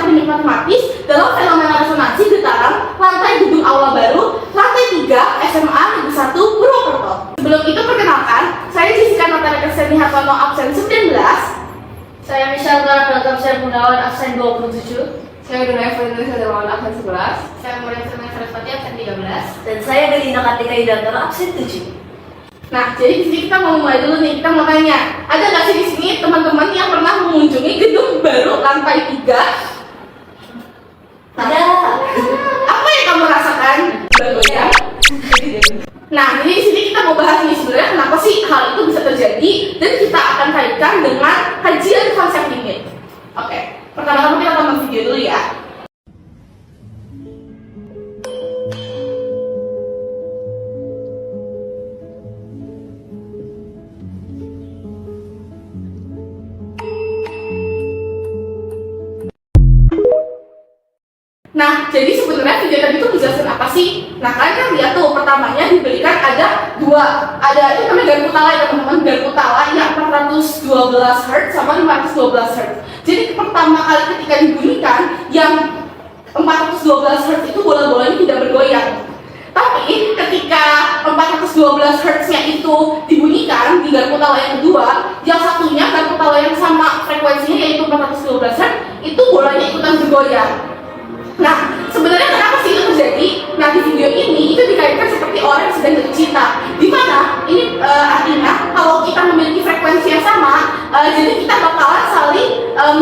akademik matematis dalam fenomena resonansi getaran lantai gedung aula baru, lantai 3 SMA Negeri 1 Purwokerto. Sebelum itu perkenalkan, saya Jessica Natalia Kristiani Hartono absen 19. Saya Michelle Clara Absen Gunawan absen 27. Saya Dona Evelyn Sadarwan absen 11. Saya Murid Semen Saraswati absen 13. Dan saya Delina Kartika Yudantara absen 7. Nah, jadi di sini kita mau mulai dulu nih. Kita mau tanya, ada nggak sih di sini teman-teman yang pernah mengunjungi gedung baru lantai 3? Ada. Apa yang kamu rasakan? Baru ya. Nah, jadi di sini kita mau bahas nih sebenarnya kenapa sih hal itu bisa terjadi dan kita akan kaitkan dengan kajian konsep limit. Oke, pertama-tama kita tonton video dulu ya. Nah, jadi sebenarnya video tadi itu menjelaskan apa sih? Nah, kalian kan lihat tuh, pertamanya diberikan ada dua, ada itu namanya Garputala ya teman-teman, Garputala yang 412 Hz sama 512 Hz. Jadi pertama kali ketika dibunyikan, yang 412 Hz itu bola-bolanya tidak bergoyang. Tapi ketika 412 Hz-nya itu dibunyikan di Garputala yang kedua, yang satunya Garputala yang sama frekuensinya yaitu 412 Hz, itu bolanya ikutan bergoyang. Nah, sebenarnya kenapa sih itu terjadi? Nah, di video ini itu dikaitkan seperti orang yang sedang jatuh cinta. Di mana ini artinya kalau kita memiliki frekuensi yang sama, jadi kita bakalan saling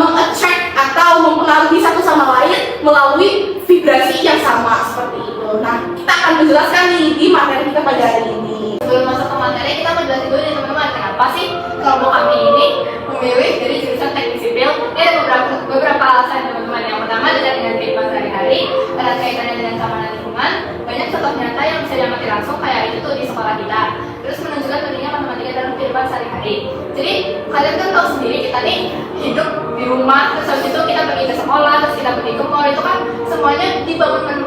meng-attract atau mempengaruhi satu sama lain melalui vibrasi yang sama seperti itu. Nah, kita akan menjelaskan nih di materi kita pada hari ini. Sebelum masuk ke materi, kita menjelaskan dulu nih teman-teman, kenapa sih kelompok kami ini memilih dari jurusan teknik sipil. Ini ada beberapa alasan teman-teman. Yang pertama adalah dengan kehidupan sehari-hari, erat kaitannya dengan keamanan lingkungan, banyak contoh nyata yang bisa diamati langsung kayak itu tuh di sekolah kita. Terus menunjukkan pentingnya matematika dalam kehidupan sehari-hari. Jadi kalian kan tahu sendiri kita nih hidup di rumah, terus habis itu kita pergi ke sekolah, terus kita pergi ke mall, itu kan semuanya di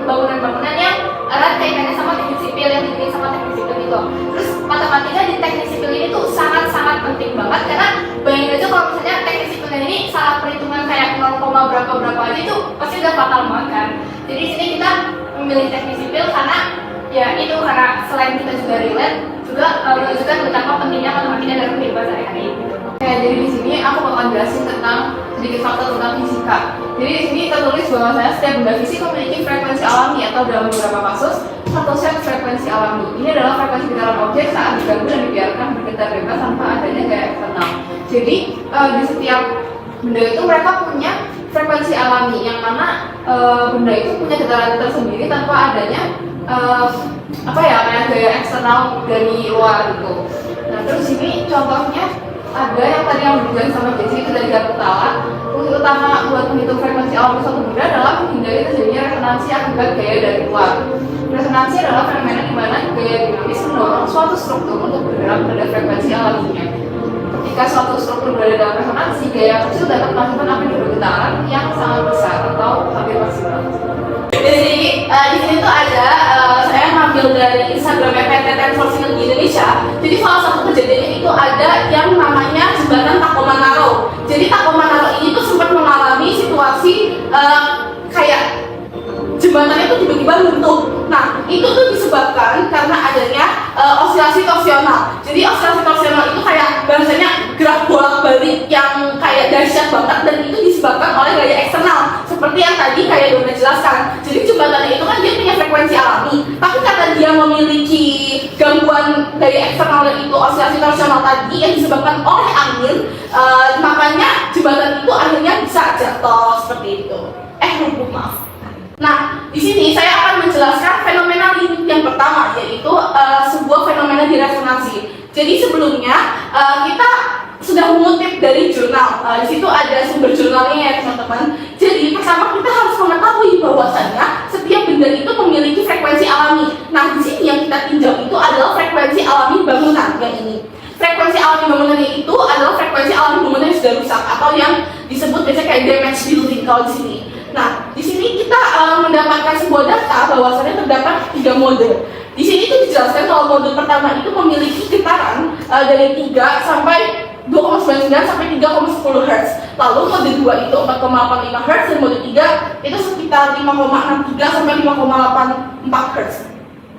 bangunan-bangunan yang erat kaitannya sama teknik sipil, yang dibikin sama teknik sipil itu. Terus matematika di teknik sipil ini tuh sangat-sangat penting banget karena bayangin aja kalau misalnya teknik sipil ini salah perhitungan kayak 0, berapa aja itu pasti udah fatal banget kan. Jadi di sini kita memilih teknik sipil karena ya itu karena selain kita juga relate juga menunjukkan betapa pentingnya matematika dalam kehidupan sehari-hari. Oke, jadi di sini aku bakal jelasin tentang sedikit fakta tentang fisika. Jadi di sini tertulis bahwasanya setiap benda fisik memiliki frekuensi alami atau dalam beberapa kasus satu set frekuensi alami. Ini adalah frekuensi getaran objek saat diganggu dan dibiarkan bergetar bebas tanpa adanya gaya eksternal. Jadi di setiap benda itu mereka punya frekuensi alami yang mana benda itu punya getaran tersendiri tanpa adanya kayak gaya eksternal dari luar gitu. Nah terus ini contohnya ada yang tadi yang dibilang sama Jesse itu dari Garputala. Fungsi utama buat menghitung frekuensi alami suatu benda adalah menghindari terjadinya resonansi akibat gaya dari luar. Resonansi adalah fenomena di mana gaya dinamis mendorong suatu struktur untuk bergerak pada frekuensi alaminya. Ketika suatu struktur berada dalam resonansi, gaya kecil dapat melakukan amplitude bergetaran yang sangat besar atau hampir maksimal. Jadi di sini tuh ada saya ngambil dari Instagram PT Force Energy Indonesia. Jadi salah satu kejadiannya itu ada yang namanya jembatan Takomanaro. Jadi Takomanaro ini tuh sempat mengalami situasi kayak jembatannya itu tiba-tiba runtuh. Nah, itu tuh disebabkan karena adanya osilasi torsional. Jadi osilasi torsional itu kayak bahasanya gerak bolak-balik yang kayak dahsyat banget dan itu disebabkan oleh gaya eksternal. Seperti yang tadi kayak Dona jelaskan. Jadi jembatannya itu kan dia punya frekuensi alami, tapi karena dia memiliki gangguan gaya eksternal itu osilasi torsional tadi yang disebabkan oleh angin, makanya jembatan itu akhirnya bisa jatuh seperti itu. Lumpuh, maaf. Nah, di sini saya akan menjelaskan fenomena limit yang pertama, yaitu sebuah fenomena di resonansi. Jadi sebelumnya kita sudah mengutip dari jurnal. Di situ ada sumber jurnalnya ya teman-teman. Jadi pertama kita harus mengetahui bahwasannya setiap benda itu memiliki frekuensi alami. Nah, di sini yang kita tinjau itu adalah frekuensi alami bangunan yang ini. Frekuensi alami bangunan itu adalah frekuensi alami bangunan yang sudah rusak atau yang disebut biasanya kayak damage building kalau di sini. Nah, di sini kita mendapatkan sebuah data bahwasannya terdapat 3 mode. Di sini itu dijelaskan kalau mode pertama itu memiliki getaran dari 3 sampai 2,99 sampai 3,10 Hz. Lalu mode 2 itu 4,85 Hz dan mode 3 itu sekitar 5,63 sampai 5,84 Hz.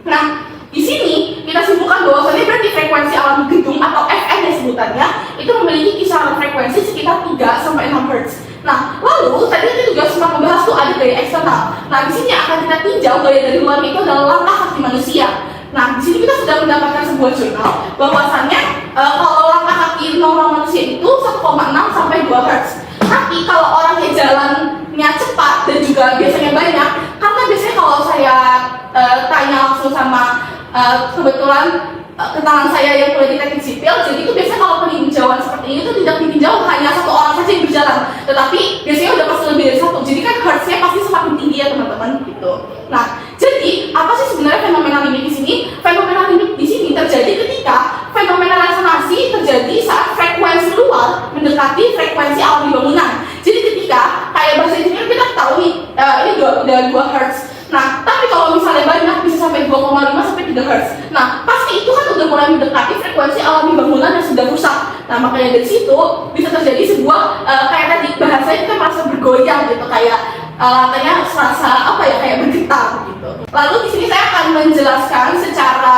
Nah, di sini kita simpulkan bahwasannya berarti frekuensi alami gedung atau FM ya sebutannya itu memiliki kisaran frekuensi sekitar 3 sampai 6 Hz. Nah, lalu tadi kita juga sempat membahas tuh ada gaya eksternal. Nah, di sini akan kita tinjau gaya dari luar itu adalah langkah kaki manusia. Nah, di sini kita sudah mendapatkan sebuah jurnal bahwasannya kalau langkah kaki normal manusia itu 1,6 sampai 2 Hz. Tapi kalau orang yang jalannya cepat dan juga biasanya banyak, karena biasanya kalau saya tanya langsung sama kebetulan kenalan saya yang kuliah di teknik sipil, jadi itu biasanya kalau peninjauan seperti ini itu tidak ditinjau hanya satu orang saja yang berjalan, tetapi biasanya udah pasti lebih dari satu. Jadi kan hertznya pasti semakin tinggi ya teman-teman gitu. Nah, jadi apa sih sebenarnya fenomena limit di sini? Fenomena limit di sini terjadi ketika fenomena resonansi terjadi saat frekuensi luar mendekati frekuensi alami bangunan. Jadi ketika kayak bahasa Inggrisnya kita tahu nih ini udah 2 Hz. Nah, tapi kalau misalnya banyak bisa sampai 2,5 sampai 3 Hz. Nah, pasti itu kan udah mulai mendekati frekuensi alami bangunan yang sudah rusak. Nah, makanya dari situ bisa terjadi sebuah kayak tadi bahasanya kita merasa bergoyang gitu, kayak lantainya serasa apa ya, kayak bergetar gitu. Lalu di sini saya akan menjelaskan secara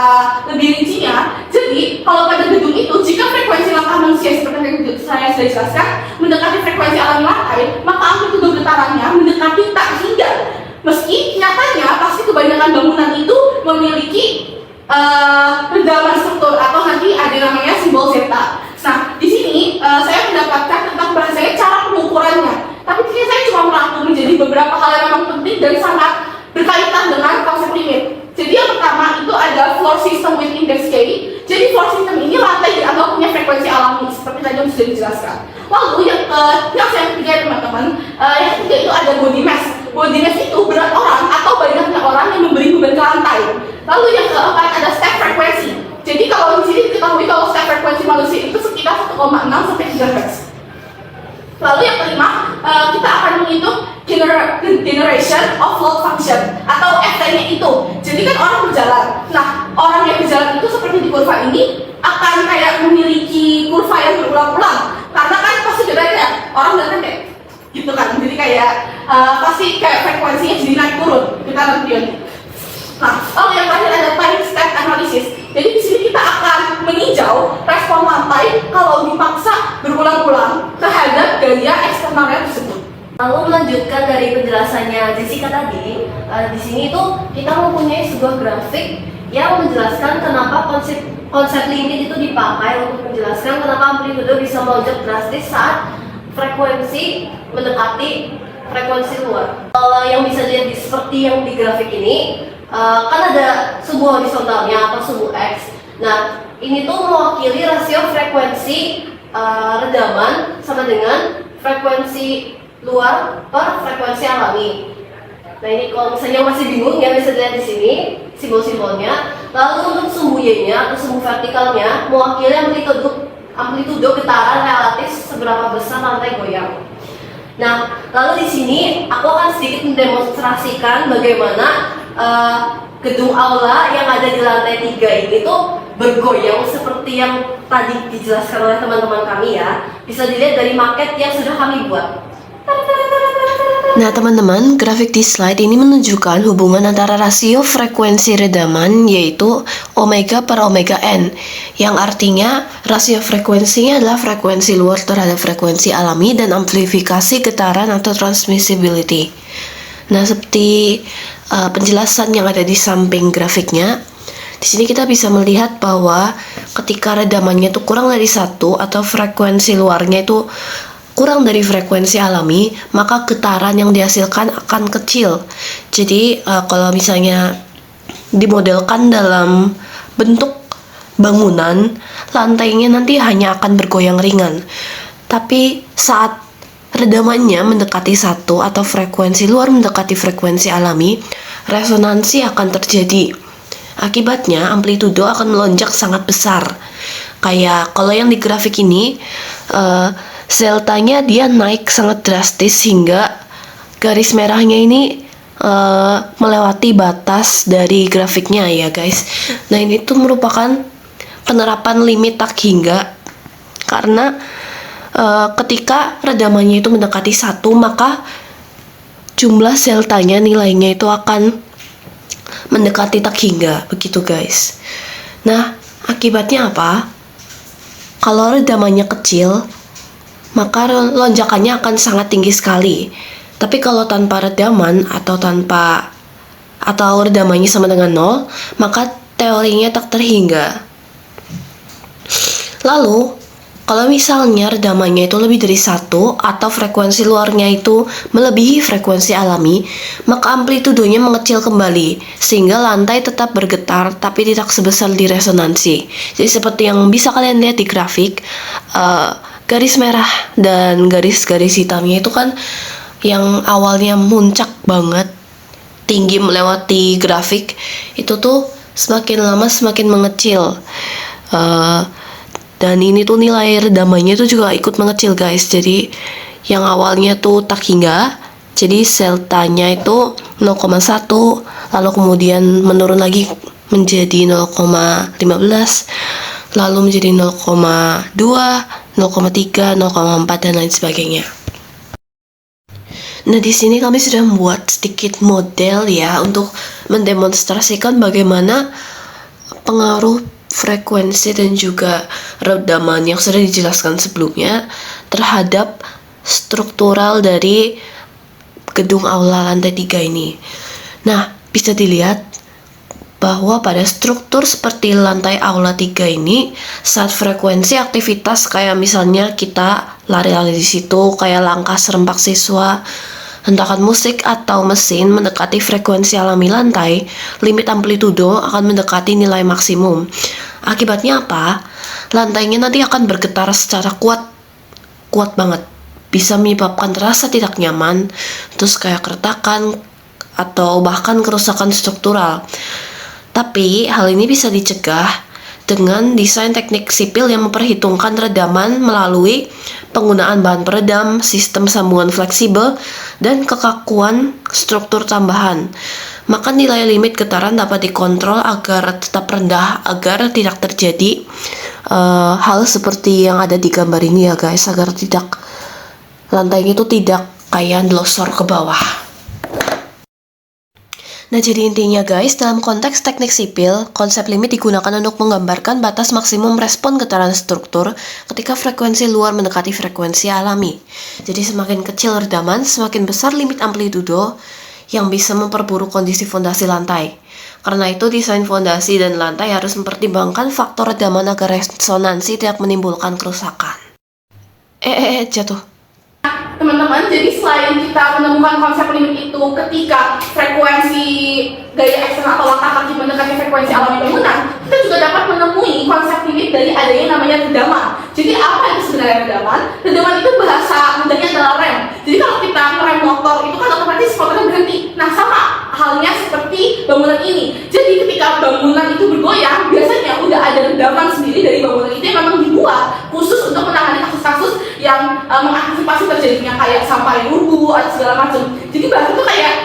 lebih rincinya. Jadi, kalau pada gedung itu jika frekuensi langkah manusia seperti yang saya sudah jelaskan mendekati frekuensi alami lantai, maka amplitude getarannya mendekati tak hingga. Meski nyatanya pasti kebanyakan bangunan itu memiliki redaman struktur atau nanti ada namanya simbol zeta. Nah, di sini saya mendapatkan tentang bahasanya cara pengukurannya. Tapi di sini saya cuma merangkum menjadi beberapa hal yang memang penting dan sangat berkaitan dengan konsep limit. Jadi yang pertama itu ada floor system with index K. Jadi floor system ini lantai dianggap punya frekuensi alami seperti tadi yang sudah dijelaskan. Lalu yang ketiga teman-teman, yang ketiga itu ada body mass. Body mass itu berat orang atau banyaknya orang yang memberi beban ke lantai. Lalu yang keempat ada step frekuensi. Jadi kalau di sini diketahui kalau step frekuensi manusia itu sekitar 1,6 sampai 3 Hz. Lalu yang kelima, kita akan menghitung generation of load function atau FT-nya itu. Jadi kan orang berjalan. Nah, orang yang berjalan itu seperti di kurva ini akan kayak memiliki kurva yang berulang-ulang. Karena kan pasti beda ya, orang datang kayak gitu kan. Jadi kayak pasti kayak frekuensinya jadi naik turun. Kita nanti. Nah, lalu yang terakhir ada time step analysis. Jadi di sini kita akan meninjau respon lantai kalau dipaksa berulang-ulang terhadap gaya eksternalnya tersebut. Lalu melanjutkan dari penjelasannya Jessica tadi, di sini tuh kita mempunyai sebuah grafik yang menjelaskan kenapa konsep limit itu dipakai untuk menjelaskan kenapa amplitude bisa melonjak drastis saat frekuensi mendekati frekuensi luar. Yang bisa dilihat seperti yang di grafik ini, kan ada subuh horizontalnya atau subuh X. Nah, ini tuh mewakili rasio frekuensi redaman sama dengan frekuensi luar per frekuensi alami. Nah, ini kalau misalnya masih bingung ya bisa dilihat di sini simbol-simbolnya. Lalu untuk sumbu Y-nya atau sumbu vertikalnya mewakili amplitude getaran relatif seberapa besar lantai goyang. Nah, lalu di sini aku akan sedikit mendemonstrasikan bagaimana gedung aula yang ada di lantai 3 ini tuh bergoyang seperti yang tadi dijelaskan oleh teman-teman kami ya. Bisa dilihat dari maket yang sudah kami buat. Nah teman-teman, grafik di slide ini menunjukkan hubungan antara rasio frekuensi redaman yaitu omega per omega n, yang artinya rasio frekuensinya adalah frekuensi luar terhadap frekuensi alami dan amplifikasi getaran atau transmissibility. Nah, seperti penjelasan yang ada di samping grafiknya, di sini kita bisa melihat bahwa ketika redamannya itu kurang dari 1 atau frekuensi luarnya itu kurang dari frekuensi alami, maka getaran yang dihasilkan akan kecil. Jadi kalau misalnya dimodelkan dalam bentuk bangunan, lantainya nanti hanya akan bergoyang ringan. Tapi saat redamannya mendekati 1 atau frekuensi luar mendekati frekuensi alami, resonansi akan terjadi. Akibatnya amplitudo akan melonjak sangat besar. Kayak kalau yang di grafik ini, deltanya dia naik sangat drastis hingga garis merahnya ini melewati batas dari grafiknya ya guys. Nah, ini tuh merupakan penerapan limit tak hingga Karena ketika redamannya itu mendekati 1, maka jumlah deltanya nilainya itu akan mendekati tak hingga, begitu guys. Nah, akibatnya apa? Kalau redamannya kecil, maka lonjakannya akan sangat tinggi sekali. Tapi kalau tanpa redaman atau redamannya sama dengan 0, maka teorinya tak terhingga. Lalu, kalau misalnya redamannya itu lebih dari 1 atau frekuensi luarnya itu melebihi frekuensi alami, maka amplitudenya mengecil kembali sehingga lantai tetap bergetar tapi tidak sebesar di resonansi. Jadi seperti yang bisa kalian lihat di grafik, garis merah dan garis-garis hitamnya itu kan yang awalnya muncak banget tinggi melewati grafik, itu tuh semakin lama semakin mengecil. Dan ini tuh nilai redamannya tuh juga ikut mengecil guys. Jadi yang awalnya tuh tak hingga, jadi deltanya itu 0,1, lalu kemudian menurun lagi menjadi 0,15, lalu menjadi 0,2, 0,3, 0,4 dan lain sebagainya. Nah, di sini kami sudah membuat sedikit model ya untuk mendemonstrasikan bagaimana pengaruh frekuensi dan juga redaman yang sudah dijelaskan sebelumnya terhadap struktural dari gedung aula lantai 3 ini. Nah, bisa dilihat bahwa pada struktur seperti lantai aula 3 ini, saat frekuensi aktivitas kayak misalnya kita lari-lari di situ, kayak langkah serempak siswa, hentakan musik atau mesin mendekati frekuensi alami lantai, limit amplitudo akan mendekati nilai maksimum. Akibatnya apa? Lantainya nanti akan bergetar secara kuat banget. Bisa menyebabkan rasa tidak nyaman, terus kayak keretakan atau bahkan kerusakan struktural. Tapi hal ini bisa dicegah dengan desain teknik sipil yang memperhitungkan redaman melalui penggunaan bahan peredam, sistem sambungan fleksibel, dan kekakuan struktur tambahan. Maka nilai limit getaran dapat dikontrol agar tetap rendah, agar tidak terjadi hal seperti yang ada di gambar ini ya guys, agar lantainya itu tidak kayak delosor ke bawah. Nah, jadi intinya guys, dalam konteks teknik sipil, konsep limit digunakan untuk menggambarkan batas maksimum respon getaran struktur ketika frekuensi luar mendekati frekuensi alami. Jadi semakin kecil redaman, semakin besar limit amplitudo yang bisa memperburuk kondisi fondasi lantai. Karena itu, desain fondasi dan lantai harus mempertimbangkan faktor redaman agar resonansi tidak menimbulkan kerusakan. Jatuh. Teman-teman, jadi selain kita menemukan konsep limit itu ketika frekuensi gaya eksternal atau langkah kaki mendekati frekuensi alami bangunan, kita juga dapat menemui konsep limit dari adanya namanya redaman. Jadi apa itu sebenarnya redaman? Redaman itu bahasa mudahnya adalah rem. Jadi kalau kita ngerem motor itu kan otomatis motornya berhenti. Nah, sama halnya seperti bangunan ini. Jadi ketika bangunan itu bergoyang, biasanya udah ada redaman sendiri dari bangunan itu yang memang dibuat khusus untuk menangani kasus-kasus yang mengantisipasi terjadinya kayak sampah yang rubuh atau segala macam. Jadi bahkan itu kayak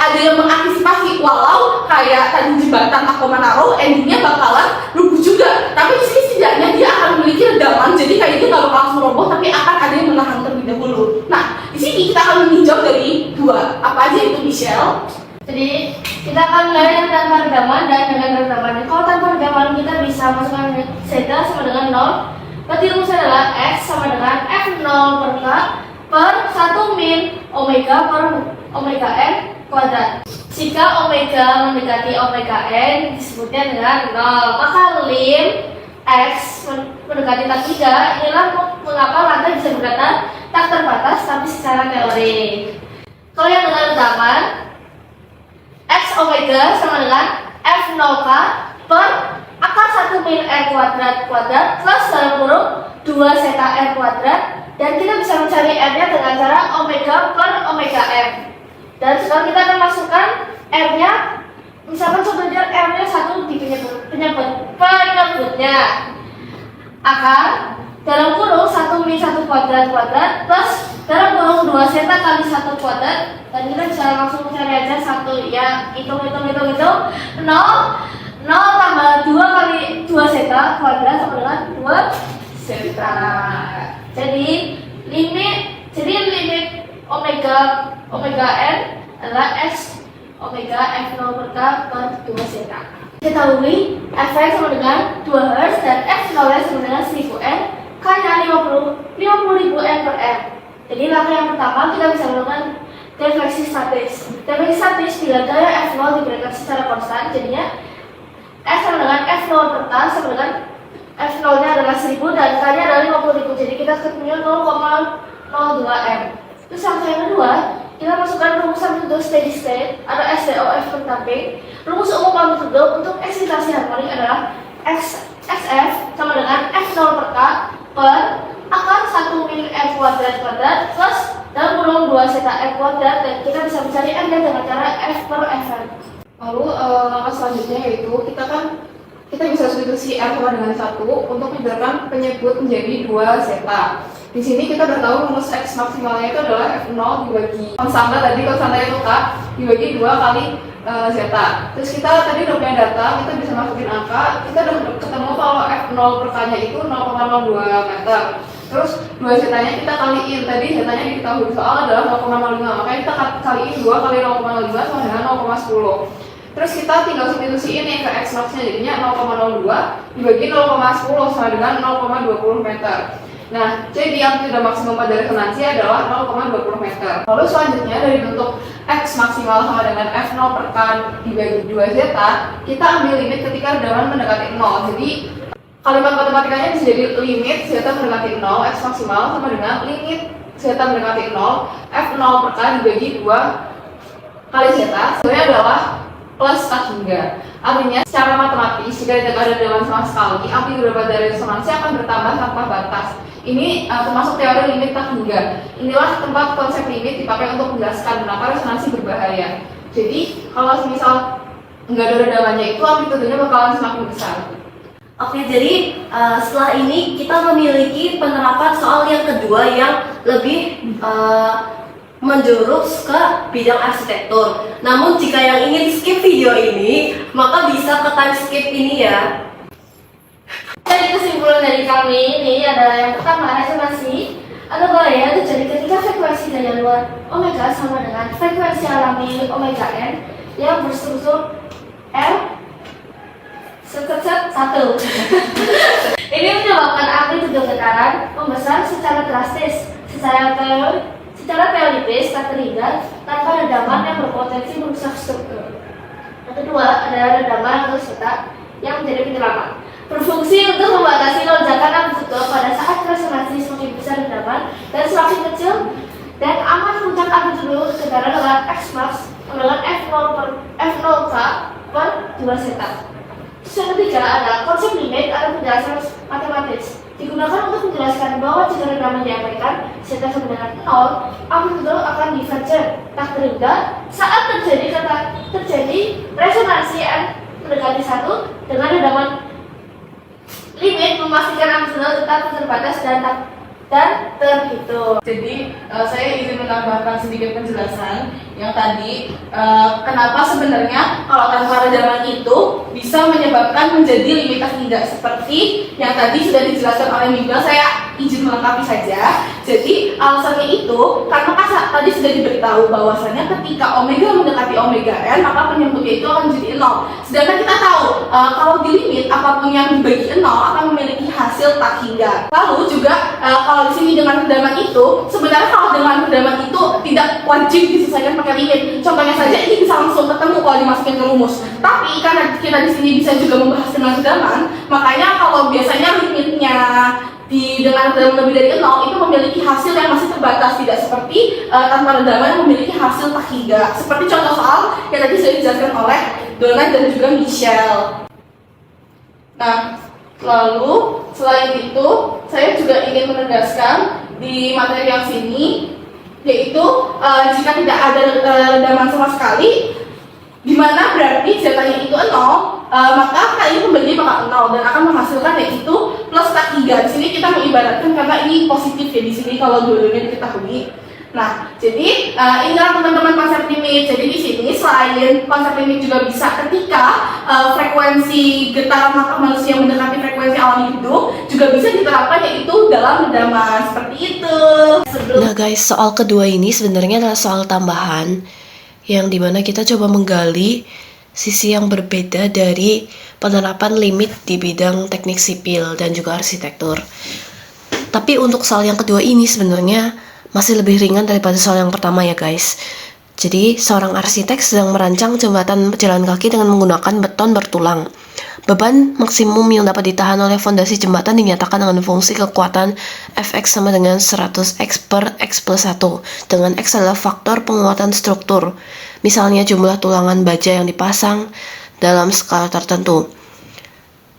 ada yang mengantisipasi, walau kayak tadi jembatan Takomanaro endingnya bakalan rubuh juga, tapi di sini setidaknya dia akan memiliki redaman, jadi kayak itu nggak bakal langsung roboh, tapi akan ada yang menahan terlebih dahulu. Nah, di sini kita akan meninjau dari dua, apa aja itu Michelle? Jadi kita akan mulai dengan tanpa redaman dan dengan redaman. Kalau tanpa redaman kita bisa masukkan zeta sama dengan 0. Berarti rumusnya adalah x sama dengan f0 per k per 1 min omega per omega n kuadrat. Jika omega mendekati omega n disebutnya dengan 0, maka lim x mendekati tak 3. Inilah mengapa lantai bisa bergetar tak terbatas tapi secara teori. Kalau yang dengan redaman, x omega sama dengan f0k per akar 1 min r kuadrat plus dalam kurung 2 zeta r kuadrat, dan kita bisa mencari r-nya dengan cara omega per omega m. Dan sekarang kita akan masukkan r-nya, misalkan contohnya r-nya 1 di penyebutnya akar dalam kurung 1 min 1 kuadrat plus dalam kurung 2 zeta kali 1 kuadrat, dan kita bisa langsung mencari aja 1 ya, hitung 0 tambah 2 kali 2 zeta kuadrat sama dengan 2 zeta. Jadi limit omega n adalah x omega f0 per k per 2 zeta. Ketahui fx sama dengan 2 Hz dan f0 sama dengan 1000 n, k-nya 50.000 n per m. Jadi langkah yang pertama kita bisa melakukan refleksi statis. Refleksi statis bila gaya f0 diberikan secara konstan, jadinya f sama dengan f0 per k sama dengan f0-nya adalah 1000 dan k-nya adalah 50.000. Jadi kita ketemunya 0,02 m. Terus langkah yang kedua, kita masukkan rumusan untuk steady state atau SDOF per P. Rumus umum amplitude untuk eksitasi harmonik adalah XF sama dengan F0 per K per akar 1 min M kuadrat plus dalam kurung 2 zeta M kuadrat, dan kita bisa mencari M dengan cara F per Fn. Lalu langkah selanjutnya yaitu kita bisa substitusi R sama dengan 1 untuk menyebutkan penyebut menjadi 2 zeta. Di sini kita udah tahu rumus X maksimalnya itu adalah F0 dibagi konstanta itu K dibagi 2 kali zeta. Terus kita tadi udah punya data, kita bisa masukin angka, kita udah ketemu kalau F0 per K-nya itu 0,02 meter. Terus 2 zetanya kita kaliin, tadi zetanya diketahui soal adalah 0,05, makanya kita kaliin 2 kali 0,05 sama dengan 0,10. Terus kita tinggal substitusiin nih ke X max-nya, jadinya 0,02 dibagi 0,10 sama dengan 0,20 meter. Nah, jadi amplitude maksimum pada resonansi adalah 0,20 meter. Lalu selanjutnya dari bentuk X maksimal sama dengan F0 per K dibagi 2 zeta, kita ambil limit ketika redaman mendekati 0. Jadi kalimat matematikanya bisa jadi limit zeta mendekati 0, X maksimal sama dengan limit zeta mendekati 0, F0 per K dibagi 2 kali zeta, sebenarnya adalah plus tak hingga. Artinya secara matematis jika tidak ada redaman sama sekali, amplitude pada resonansi akan bertambah tanpa batas. Ini termasuk teori limit tak hingga. Inilah tempat konsep limit dipakai untuk menjelaskan kenapa resonansi berbahaya. Jadi kalau misal nggak ada redamannya itu amplitudenya bakalan semakin besar. Oke, jadi setelah ini kita memiliki penerapan soal yang kedua yang lebih menjurus ke bidang arsitektur. Namun jika yang ingin skip video ini, maka bisa ke time skip ini ya. Jadi kesimpulan dari kami ini adalah yang pertama, resonansi atau gaya terjadi ketika frekuensi daya luar omega sama dengan frekuensi alami omega n yang berstruktur L sekecat 1. Ini menyebabkan amplitude getaran membesar secara drastis, secara teoritis tak terhingga tanpa redaman yang berpotensi merusak struktur. Yang kedua adalah redaman atau zeta yang menjadi penyelamat, berfungsi untuk membatasi lonjakan amplitude pada saat resonansi semakin besar redaman dan semakin kecil, dan aman puncak amplitude getaran dengan X max dengan F0K per 2 zeta. Terus yang ketiga adalah konsep limit atau penjelasan matematis, digunakan untuk menjelaskan bahwa jika redaman diabaikan zeta sama dengan 0, amplitude akan divergen tak terhingga saat terjadi resonansi n mendekati 1 dengan redaman limit memastikan amplitude tetap terbatas dan terhitung. Jadi saya izin menambahkan sedikit penjelasan yang tadi kenapa sebenarnya kalau tanpa redaman itu bisa menyebabkan menjadi limit tak hingga seperti yang tadi sudah dijelaskan oleh Miguel. Saya izin melengkapi saja. Jadi alasannya itu karena tadi sudah diberitahu bahwasanya ketika omega mendekati omega n maka penyebutnya itu akan menjadi 0. Sedangkan kita tahu kalau di limit apapun yang dibagi 0 akan memiliki hasil tak hingga. Lalu juga kalau di sini dengan redaman itu, sebenarnya kalau dengan redaman itu tidak wajib diselesaikan pakai limit. Contohnya saja ini bisa langsung ketemu kalau dimasukin ke rumus. Tapi karena kita di sini bisa juga membahas dengan redaman, makanya kalau biasanya limitnya dengan redaman lebih dari 0 itu memiliki hasil yang masih terbatas, tidak seperti tanpa redaman yang memiliki hasil tak hingga. Seperti contoh soal yang tadi sudah dijelaskan oleh Donat dan juga Michelle. Nah, lalu selain itu saya juga ingin menegaskan di materi yang sini, yaitu jika tidak ada redaman sama sekali, dimana berarti zetanya itu 0, maka kali pembagian bakal 0 dan akan menghasilkan yaitu plus tak hingga. Di sini kita mengibaratkan karena ini positif ya di sini kalau dua-duanya diketahui. Nah, jadi inilah teman-teman konsep limit. Jadi di sini selain konsep limit juga bisa ketika frekuensi getaran langkah manusia mendekati frekuensi alami gedung juga bisa diterapkan, yaitu dalam redaman seperti itu. Nah guys, soal kedua ini sebenarnya adalah soal tambahan yang dimana kita coba menggali sisi yang berbeda dari penerapan limit di bidang teknik sipil dan juga arsitektur. Tapi untuk soal yang kedua ini sebenarnya masih lebih ringan daripada soal yang pertama ya guys. Jadi seorang arsitek sedang merancang jembatan pejalan kaki dengan menggunakan beton bertulang. Beban maksimum yang dapat ditahan oleh fondasi jembatan dinyatakan dengan fungsi kekuatan Fx sama dengan 100x per x plus 1, dengan x adalah faktor penguatan struktur, misalnya jumlah tulangan baja yang dipasang dalam skala tertentu.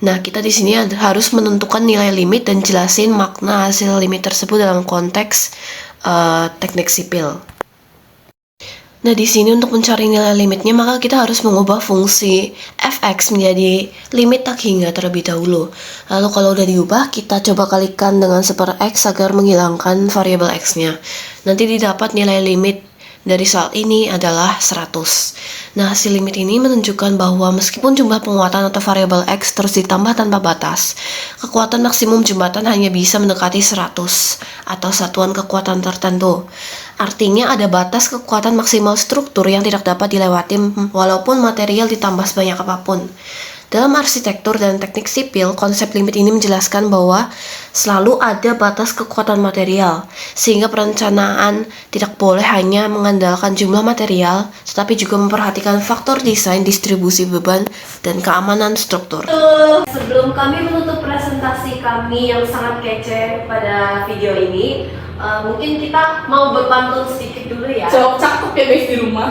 Nah, kita di sini harus menentukan nilai limit dan jelasin makna hasil limit tersebut dalam konteks teknik sipil. Nah, di sini untuk mencari nilai limitnya, maka kita harus mengubah fungsi fx menjadi limit tak hingga terlebih dahulu. Lalu kalau udah diubah, kita coba kalikan dengan 1 per x agar menghilangkan variabel x-nya. Nanti didapat nilai limit dari soal ini adalah 100. Nah, hasil limit ini menunjukkan bahwa meskipun jumlah penguatan atau variabel x terus ditambah tanpa batas, kekuatan maksimum jembatan hanya bisa mendekati 100 atau satuan kekuatan tertentu. Artinya ada batas kekuatan maksimal struktur yang tidak dapat dilewati walaupun material ditambah sebanyak apapun. Dalam arsitektur dan teknik sipil, konsep limit ini menjelaskan bahwa selalu ada batas kekuatan material, sehingga perencanaan tidak boleh hanya mengandalkan jumlah material, tetapi juga memperhatikan faktor desain, distribusi beban, dan keamanan struktur. Sebelum kami menutup presentasi kami yang sangat kece pada video ini, mungkin kita mau berpantun sedikit dulu ya. Jawab cakep ya guys di rumah.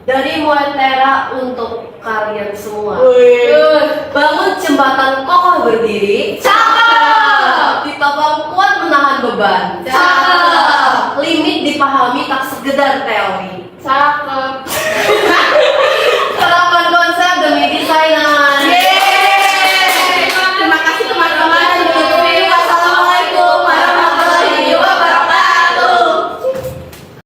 Dari Moentera untuk kalian semua. Wih. Bangun jembatan kokoh berdiri. Cakep. Ditopang kuat menahan beban. Cakep. Limit dipahami tak sekedar teori. Cakep.